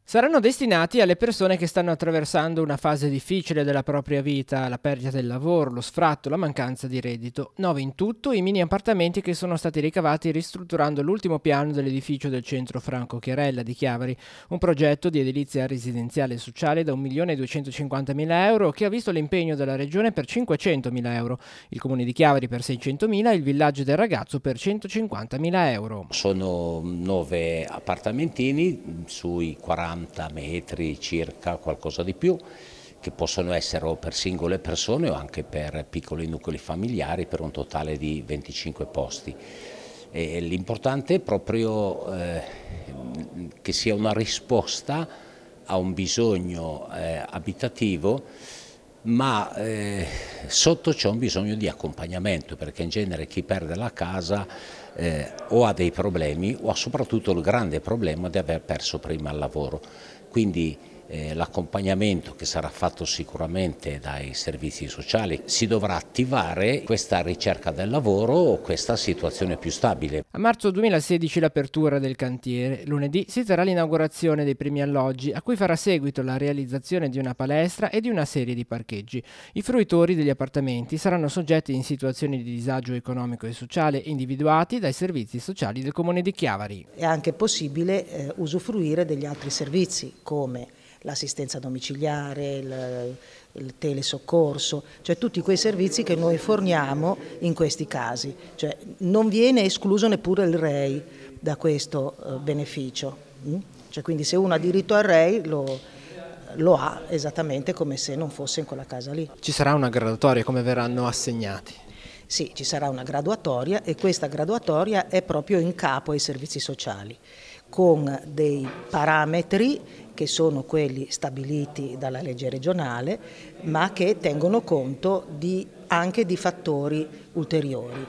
Saranno destinati alle persone che stanno attraversando una fase difficile della propria vita, la perdita del lavoro, lo sfratto, la mancanza di reddito. 9 in tutto i mini appartamenti che sono stati ricavati ristrutturando l'ultimo piano dell'edificio del centro Franco Chiarella di Chiavari, un progetto di edilizia residenziale e sociale da 1.250.000 euro che ha visto l'impegno della Regione per 500.000 euro, il Comune di Chiavari per 600.000 e il Villaggio del Ragazzo per 150.000 euro. Sono 9 appartamentini sui 40 metri circa, qualcosa di più, che possono essere o per singole persone o anche per piccoli nuclei familiari per un totale di 25 posti. L'importante è proprio che sia una risposta a un bisogno abitativo, ma sotto c'è un bisogno di accompagnamento, perché in genere chi perde la casa o ha dei problemi o ha soprattutto il grande problema di aver perso prima il lavoro. Quindi l'accompagnamento che sarà fatto sicuramente dai servizi sociali, si dovrà attivare questa ricerca del lavoro o questa situazione più stabile. A marzo 2016 l'apertura del cantiere. Lunedì si terrà l'inaugurazione dei primi alloggi, a cui farà seguito la realizzazione di una palestra e di una serie di parcheggi. I fruitori degli appartamenti saranno soggetti in situazioni di disagio economico e sociale individuati dai servizi sociali del Comune di Chiavari. È anche possibile usufruire degli altri servizi come l'assistenza domiciliare, il telesoccorso, cioè tutti quei servizi che noi forniamo in questi casi. Cioè, non viene escluso neppure il REI da questo beneficio. Cioè, quindi se uno ha diritto al REI lo ha esattamente come se non fosse in quella casa lì. Ci sarà una graduatoria, come verranno assegnati? Sì, ci sarà una graduatoria e questa graduatoria è proprio in capo ai servizi sociali, con dei parametri che sono quelli stabiliti dalla legge regionale, ma che tengono conto anche di fattori ulteriori.